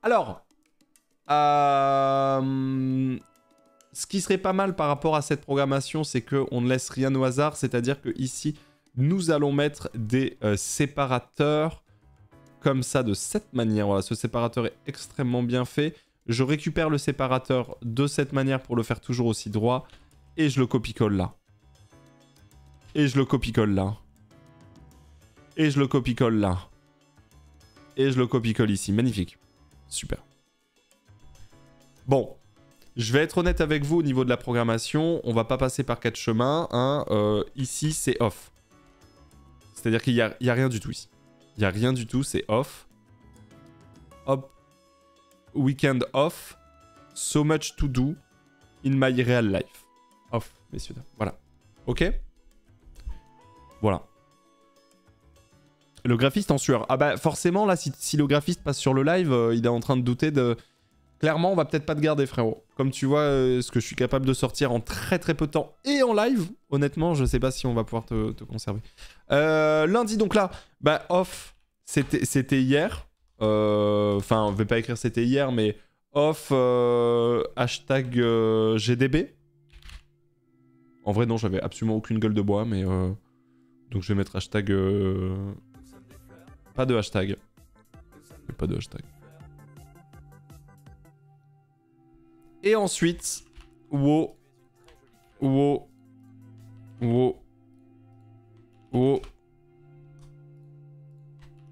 Alors, ce qui serait pas mal par rapport à cette programmation, c'est qu'on ne laisse rien au hasard. C'est-à-dire que ici, nous allons mettre des séparateurs comme ça, de cette manière. Voilà, ce séparateur est extrêmement bien fait. Je récupère le séparateur de cette manière pour le faire toujours aussi droit. Et je le copie-colle là. Et je le copie-colle là. Et je le copie-colle là. Et je le copie-colle ici. Magnifique. Super. Bon. Je vais être honnête avec vous au niveau de la programmation. On va pas passer par 4 chemins. Hein. Ici, c'est off. C'est-à-dire qu'il y a rien du tout ici. Il n'y a rien du tout. C'est off. Hop. Weekend off. So much to do in my real life. Off, messieurs. Voilà. Ok. Voilà. Le graphiste en sueur. Ah bah forcément, là, si le graphiste passe sur le live, il est en train de douter de... Clairement, on va peut-être pas te garder, frérot. Comme tu vois, ce que je suis capable de sortir en très très peu de temps et en live, honnêtement, je sais pas si on va pouvoir te conserver. Lundi, donc là, bah off, c'était hier. Enfin, on ne vais pas écrire c'était hier, mais off hashtag GDB. En vrai, non, j'avais absolument aucune gueule de bois, mais... Donc je vais mettre hashtag... Pas de hashtag. Pas de hashtag. Et ensuite... Wow. Wow. Wow. Wow.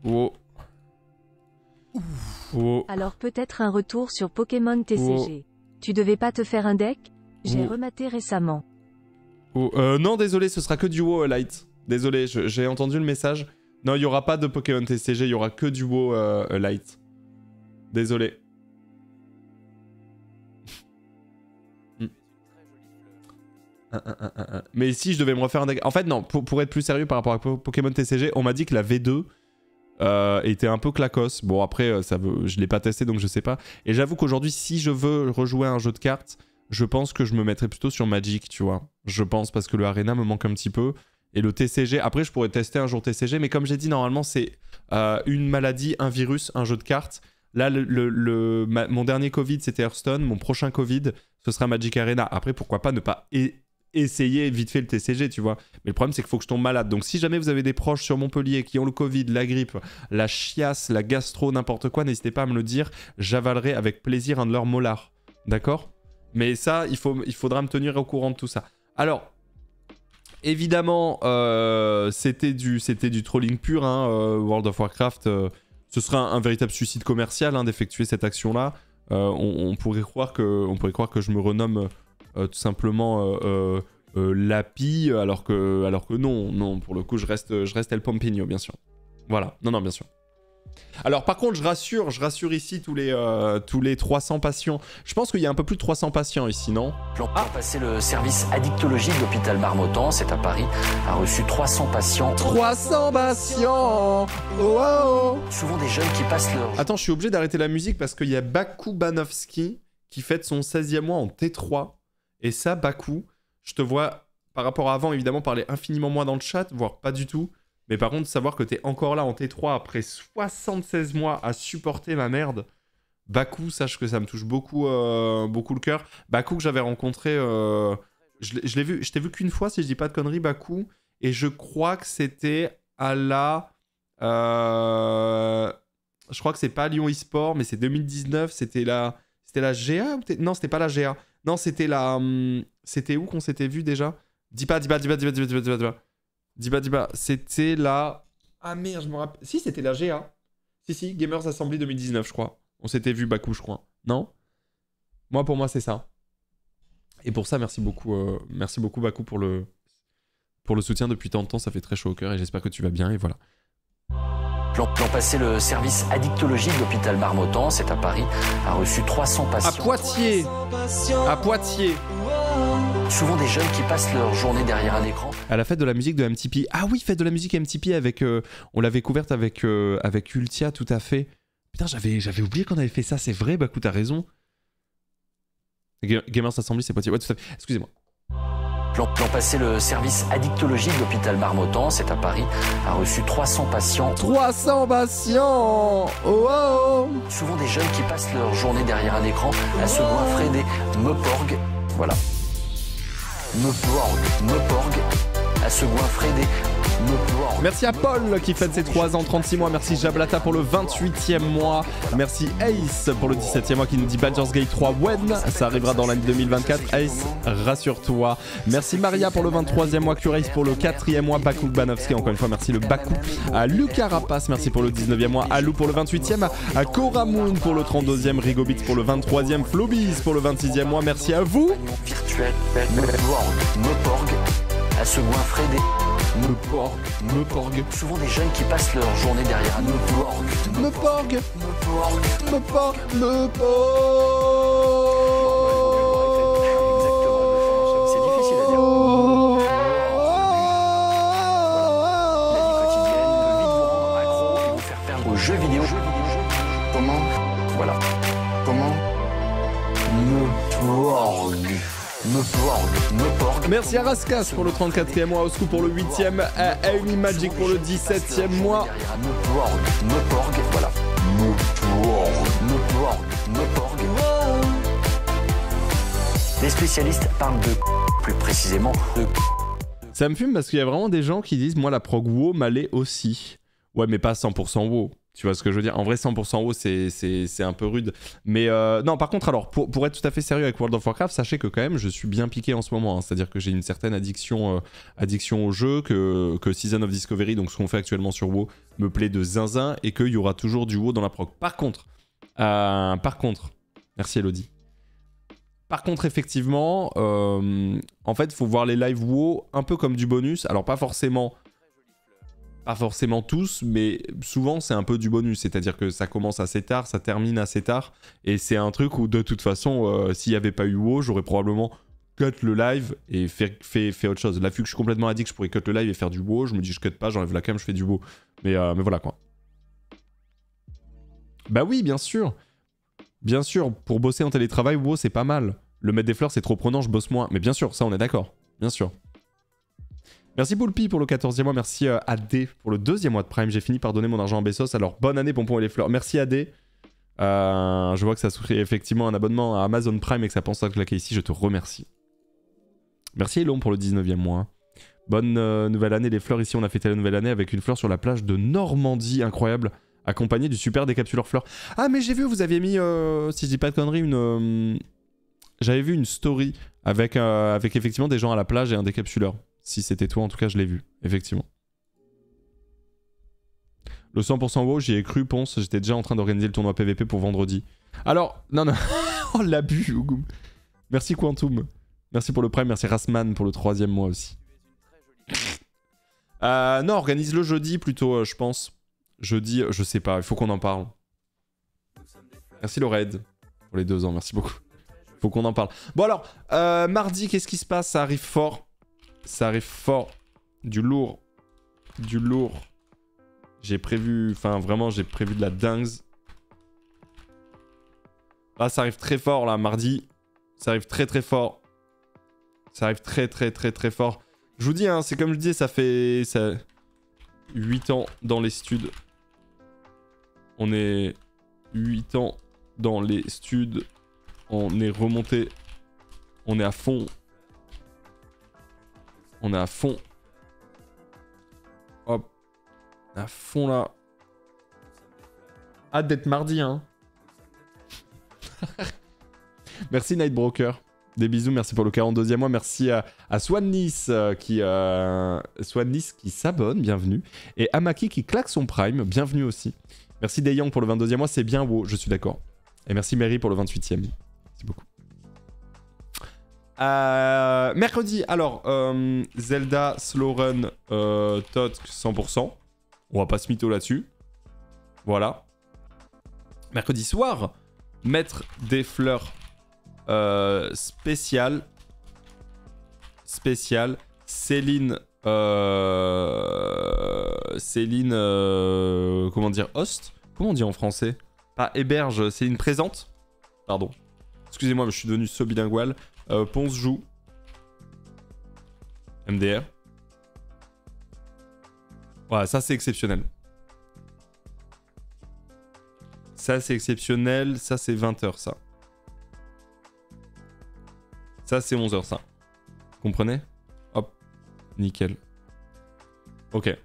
Wow. Wow. Alors peut-être un retour sur Pokémon TCG. Wow. Tu devais pas te faire un deck? J'ai rematé récemment. Non, désolé, ce sera que du WoW Light. Désolé, j'ai entendu le message. Non, il n'y aura pas de Pokémon TCG, il y aura que du WoW Light. Désolé. Mais si je devais me refaire un deck... En fait, non, pour être plus sérieux par rapport à Pokémon TCG, on m'a dit que la V2 était un peu clacos. Bon, après, je l'ai pas testé, donc je sais pas. Et j'avoue qu'aujourd'hui, si je veux rejouer à un jeu de cartes, je pense que je me mettrais plutôt sur Magic, tu vois. Je pense, parce que le Arena me manque un petit peu. Et le TCG, après, je pourrais tester un jour TCG, mais comme j'ai dit, normalement, c'est une maladie, un virus, un jeu de cartes. Là, mon dernier Covid, c'était Hearthstone. Mon prochain Covid, ce sera Magic Arena. Après, pourquoi pas ne pas essayer vite fait le TCG, tu vois. Mais le problème, c'est qu'il faut que je tombe malade. Donc, si jamais vous avez des proches sur Montpellier qui ont le Covid, la grippe, la chiasse, la gastro, n'importe quoi, n'hésitez pas à me le dire. J'avalerai avec plaisir un de leurs molars. D'accord ? Mais ça, il faudra me tenir au courant de tout ça. Alors, évidemment, c'était du trolling pur. Hein, World of Warcraft, ce sera un véritable suicide commercial hein, d'effectuer cette action-là. On pourrait croire que je me renomme tout simplement Lapi, alors que non, pour le coup, je reste El Pompino, bien sûr. Voilà, non, bien sûr. Alors par contre, je rassure ici tous les 300 patients. Je pense qu'il y a un peu plus de 300 patients ici, non? Passer le service addictologie de l'hôpital Marmottan, c'est à Paris, a reçu 300 patients. 300 patients. Wow. Souvent des jeunes qui passent leur... Attends, je suis obligé d'arrêter la musique parce qu'il y a Bakou Banovski qui fête son 16e mois en T3. Et ça, Bakou, je te vois, par rapport à avant, évidemment, parler infiniment moins dans le chat, voire pas du tout. Mais par contre, savoir que t'es encore là en T3 après 76 mois à supporter ma merde, Bakou, sache que ça me touche beaucoup, beaucoup le cœur. Bakou que j'avais rencontré, je t'ai vu qu'une fois, si je dis pas de conneries, Bakou. Et je crois que c'était à la... je crois que c'est pas Lyon eSport, mais c'est 2019, c'était la GA ou non, c'était pas la GA. Non, c'était la... C'était où qu'on s'était vu déjà? Dis pas. Diba, c'était la... Ah merde, je me rappelle... Si, c'était la GA. Si, Gamers Assembly 2019, je crois. On s'était vu Bakou, je crois. Non? Pour moi, c'est ça. Et pour ça, merci beaucoup Bakou pour le soutien depuis tant de temps. Ça fait très chaud au cœur et j'espère que tu vas bien et voilà. L'an passé, le service addictologie de l'hôpital Marmottan, c'est à Paris, a reçu 300 patients. À Poitiers. Souvent des jeunes qui passent leur journée derrière un écran. À la fête de la musique de MTP. Ah oui, fête de la musique MTP avec... on l'avait couverte avec Ultia, tout à fait. Putain, j'avais oublié qu'on avait fait ça, c'est vrai, Bakou, t'as raison. Gamers Assembly, c'est Poitiers. Ouais, tout à fait. Excusez-moi. L'an passé, le service addictologie de l'hôpital Marmottan, c'est à Paris, a reçu 300 patients. 300 patients. Oh. Souvent des jeunes qui passent leur journée derrière un écran à se goinfrer des meuporg. Voilà. Meuporg. À se goinfrer des meuporg. Merci à Paul qui fête ses 3 ans, 36 mois. Merci Jablata pour le 28e mois. Merci Ace pour le 17e mois qui nous dit Baldur's Gate 3 when ça arrivera dans l'année 2024. Ace, rassure-toi. Merci Maria pour le 23e mois. Curace pour le 4e mois. Bakou Banovski, encore une fois, merci le Bakou. À Lucas Rapace, merci pour le 19e mois. Alou pour le 28e. À Koramoun pour le 32e. Rigobits pour le 23e. Flobis pour le 26e mois. Merci à vous. Virtuel, meuporg. À se goinfrer des Meuporg. Souvent des jeunes qui passent leur journée derrière un meuporg. C'est difficile à dire. La vie quotidienne, le vide vous rendre accro et vous faire perdre aux jeux vidéo. Comment? Voilà. Comment? Meuporg. Merci à Raskas pour le 34e mois, Osku pour le 8e, à Amy Magic pour le 17e mois. Meuporg, voilà. Meuporg. Les spécialistes parlent de plus précisément de. Ça me fume parce qu'il y a vraiment des gens qui disent moi la prog WoW m'allait aussi. Ouais mais pas 100% WoW. Tu vois ce que je veux dire? En vrai 100% WoW c'est un peu rude. Mais non par contre alors pour être tout à fait sérieux avec World of Warcraft, sachez que quand même je suis bien piqué en ce moment. Hein. C'est-à-dire que j'ai une certaine addiction au jeu, que Season of Discovery, donc ce qu'on fait actuellement sur WoW, me plaît de zinzin et qu'il y aura toujours du WoW dans la prog. Par contre, merci Elodie. Par contre, effectivement, en fait, il faut voir les live WoW un peu comme du bonus. Alors, pas forcément tous, mais souvent, c'est un peu du bonus. C'est-à-dire que ça commence assez tard, ça termine assez tard. Et c'est un truc où, de toute façon, s'il n'y avait pas eu WoW, j'aurais probablement cut le live et fait autre chose. Là, vu que je suis complètement addict, je pourrais cut le live et faire du WoW. Je me dis, je cut pas, j'enlève la cam, je fais du WoW. Mais voilà, quoi. Bah oui, bien sûr. Bien sûr, pour bosser en télétravail, WoW, c'est pas mal. Le mettre des fleurs, c'est trop prenant, je bosse moins. Mais bien sûr, ça, on est d'accord. Bien sûr. Merci Poulpi pour le 14e mois. Merci AD pour le 2e mois de Prime. J'ai fini par donner mon argent en Bessos. Alors, bonne année, Pompon et les fleurs. Merci AD. Je vois que ça souffrait effectivement un abonnement à Amazon Prime et que ça pense à claquer ici. Je te remercie. Merci Elon pour le 19e mois. Bonne nouvelle année, les fleurs. Ici, on a fêté la nouvelle année avec une fleur sur la plage de Normandie. Incroyable. Accompagné du super décapsuleur fleurs. Ah mais j'ai vu, vous aviez mis, si je dis pas de conneries, j'avais vu une story avec effectivement des gens à la plage et un décapsuleur. Si c'était toi, en tout cas, je l'ai vu, effectivement. Le 100% WoW, j'y ai cru, Ponce. J'étais déjà en train d'organiser le tournoi PVP pour vendredi. Alors, non. Oh, l'abus, Ougoum. Merci Quantum. Merci pour le Prime, merci Rasman pour le 3e mois aussi. Non, organise le jeudi plutôt, je pense. Jeudi, je sais pas, il faut qu'on en parle. Merci le raid pour les 2 ans, merci beaucoup. Faut qu'on en parle. Bon alors, mardi, qu'est-ce qui se passe? Ça arrive fort. Ça arrive fort. Du lourd. Du lourd. J'ai prévu, enfin vraiment, j'ai prévu de la dingue. Là, ça arrive très fort, là, mardi. Ça arrive très très fort. Ça arrive très fort. Je vous dis, hein, c'est comme je disais, ça fait 8 ans dans les studs. On est 8 ans dans les studs. On est remonté. On est à fond. On est à fond. Hop. À fond là. Hâte d'être mardi, hein. Merci Nightbroker. Des bisous, merci pour le 42e mois. Merci à Swannis qui s'abonne, bienvenue. Et Amaki qui claque son Prime, bienvenue aussi. Merci Dayang pour le 22e mois, c'est bien beau, je suis d'accord. Et merci Mary pour le 28e. Merci beaucoup. Mercredi, alors, Zelda, Slow Run, Totk 100%. On va pas se mytho là-dessus. Voilà. Mercredi soir, mettre des fleurs spéciales. Céline, comment dire, host? Comment on dit en français? Pas héberge, Céline présente. Pardon. Excusez-moi, mais je suis devenu so bilingual. Ponce joue. MDR. Voilà, ça c'est exceptionnel. Ça c'est exceptionnel. Ça c'est 20h ça. Ça c'est 11h ça. Comprenez? Hop. Nickel. Ok.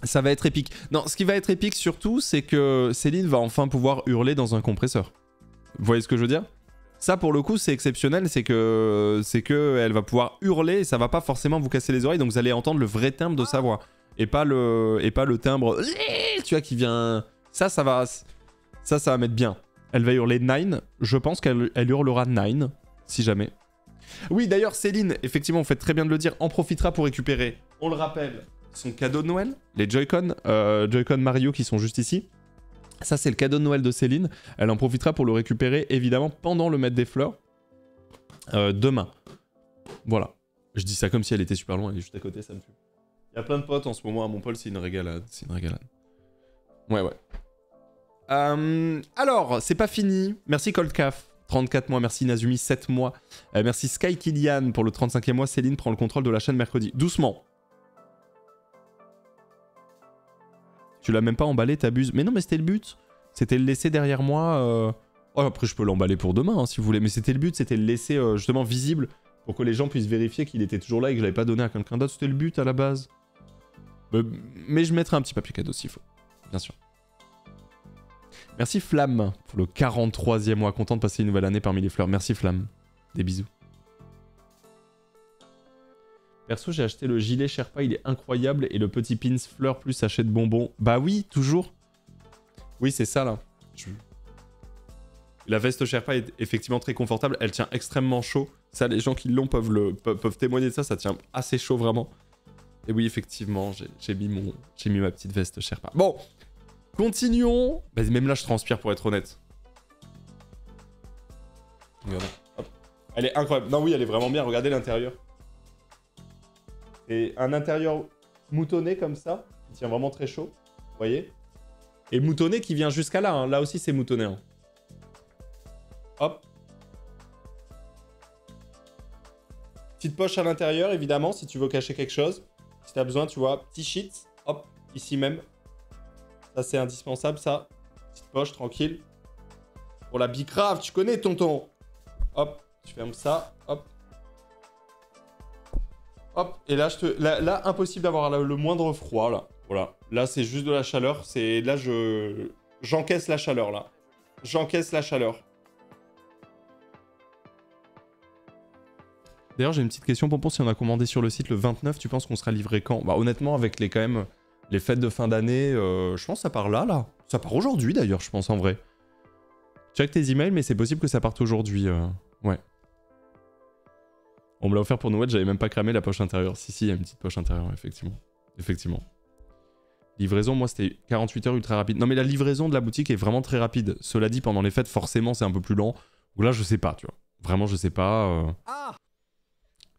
Ça va être épique. Non, ce qui va être épique surtout, c'est que Céline va enfin pouvoir hurler dans un compresseur. Vous voyez ce que je veux dire? Ça, pour le coup, c'est exceptionnel. C'est que elle va pouvoir hurler et ça va pas forcément vous casser les oreilles. Donc vous allez entendre le vrai timbre de sa voix. Et pas le timbre, tu vois, qui vient... Ça va mettre bien. Elle va hurler 9. Je pense qu'elle hurlera 9, si jamais. Oui, d'ailleurs, Céline, effectivement, vous faites très bien de le dire, en profitera pour récupérer, on le rappelle, son cadeau de Noël, les Joy-Con, Joy-Con Mario qui sont juste ici. Ça, c'est le cadeau de Noël de Céline. Elle en profitera pour le récupérer, évidemment, pendant le Maître des Fleurs, demain. Voilà. Je dis ça comme si elle était super loin, elle est juste à côté, ça me fume. Il y a plein de potes en ce moment à Montpellier, c'est une régalade. C'est une régalade. Ouais. Alors, c'est pas fini. Merci Coldcaf, 34 mois. Merci Nazumi, 7 mois. Merci Sky Kilian pour le 35e mois. Céline prend le contrôle de la chaîne mercredi. Doucement. Tu l'as même pas emballé, t'abuses. Mais non, mais c'était le but. C'était le laisser derrière moi. Oh, après, je peux l'emballer pour demain, hein, si vous voulez. Mais c'était le but, c'était le laisser justement visible pour que les gens puissent vérifier qu'il était toujours là et que je l'avais pas donné à quelqu'un d'autre. C'était le but à la base. Mais je mettrai un petit papier cadeau s'il faut. Bien sûr. Merci Flamme pour le 43e mois. Content de passer une nouvelle année parmi les fleurs. Merci Flamme. Des bisous. Perso, j'ai acheté le gilet Sherpa, il est incroyable. Et le petit pins fleur plus sachet de bonbons. Bah oui, toujours. Oui, c'est ça là. La veste Sherpa est effectivement très confortable. Elle tient extrêmement chaud. Ça, les gens qui l'ont peuvent témoigner de ça. Ça tient assez chaud vraiment. Et oui, effectivement, j'ai mis ma petite veste Sherpa. Bon, continuons. Bah, même là, je transpire pour être honnête. Regardez. Hop. Elle est incroyable. Non, oui, elle est vraiment bien. Regardez l'intérieur. Et un intérieur moutonné comme ça, qui tient vraiment très chaud. Vous voyez? Et moutonné qui vient jusqu'à là. Hein. Là aussi, c'est moutonné. Hein. Hop. Petite poche à l'intérieur, évidemment, si tu veux cacher quelque chose. Si tu as besoin, tu vois, petit sheet, hop, ici même. Ça, c'est indispensable, ça. Petite poche, tranquille. Pour la bicrave, tu connais, tonton. Hop, tu fermes ça, hop. Hop, et là, là impossible d'avoir le moindre froid, là. Voilà, là, c'est juste de la chaleur. Là, j'encaisse la chaleur, là. J'encaisse la chaleur. D'ailleurs, j'ai une petite question, Pompon. Si on a commandé sur le site le 29, tu penses qu'on sera livré quand? Bah, honnêtement, avec quand même, les fêtes de fin d'année, je pense que ça part là. Ça part aujourd'hui, d'ailleurs, je pense, en vrai. Check tes emails, mais c'est possible que ça parte aujourd'hui. Ouais. On me l'a offert pour Noël, j'avais même pas cramé la poche intérieure. Si, il y a une petite poche intérieure, effectivement. Effectivement. Livraison, moi, c'était 48 heures ultra rapide. Non, mais la livraison de la boutique est vraiment très rapide. Cela dit, pendant les fêtes, forcément, c'est un peu plus lent. Donc là, je sais pas, tu vois. Vraiment, je sais pas.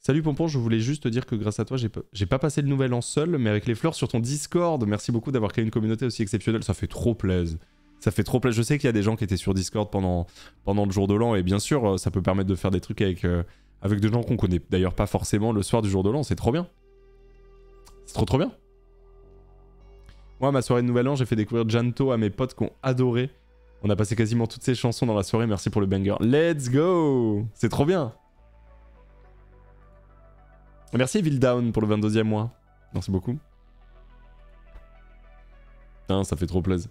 Salut Pompon, je voulais juste te dire que grâce à toi, j'ai pas passé le nouvel an seul, mais avec les fleurs sur ton Discord. Merci beaucoup d'avoir créé une communauté aussi exceptionnelle. Ça fait trop plaisir. Ça fait trop plaisir. Je sais qu'il y a des gens qui étaient sur Discord pendant le jour de l'an, et bien sûr, ça peut permettre de faire des trucs avec des gens qu'on connaît d'ailleurs pas forcément le soir du jour de l'an. C'est trop bien. C'est trop bien. Moi, ma soirée de nouvel an, j'ai fait découvrir Janto à mes potes qui ont adoré. On a passé quasiment toutes ces chansons dans la soirée. Merci pour le banger. Let's go! C'est trop bien. Merci Vildown pour le 22e mois. Merci beaucoup. Putain, ça fait trop plaisir.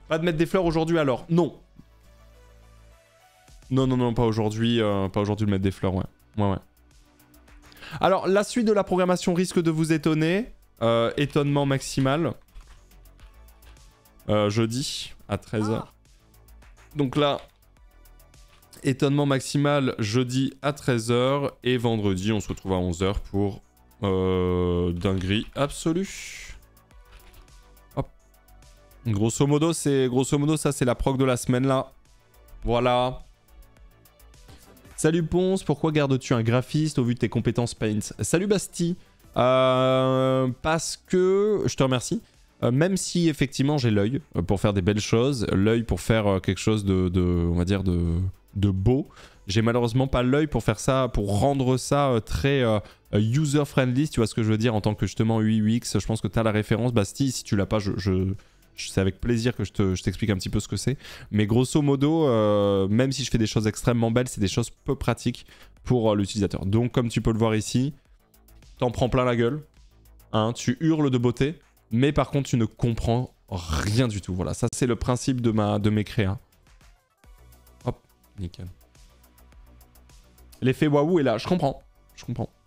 Pas de mettre des fleurs aujourd'hui alors? Non. Non, pas aujourd'hui. Pas aujourd'hui de mettre des fleurs, ouais. Ouais. Alors, la suite de la programmation risque de vous étonner. Étonnement maximal. Jeudi à 13h. Donc là... Étonnement maximal jeudi à 13h et vendredi on se retrouve à 11h pour dinguerie absolue. Hop. Grosso modo ça c'est la prog de la semaine là. Voilà. Salut Ponce, pourquoi gardes-tu un graphiste au vu de tes compétences Paint? Salut Basti. Parce que je te remercie. Même si effectivement j'ai l'œil pour faire des belles choses, l'œil pour faire quelque chose de on va dire de de beau. J'ai malheureusement pas l'œil pour faire ça, pour rendre ça très user-friendly, tu vois ce que je veux dire, en tant que justement UI UX. Je pense que tu as la référence. Bastille, si tu l'as pas, c'est avec plaisir que je t'explique un petit peu ce que c'est. Mais grosso modo, même si je fais des choses extrêmement belles, c'est des choses peu pratiques pour l'utilisateur. Donc comme tu peux le voir ici, t'en prends plein la gueule, hein, tu hurles de beauté, mais par contre tu ne comprends rien du tout. Voilà, ça c'est le principe de mes créas. Hop, nickel. L'effet waouh est là, je comprends.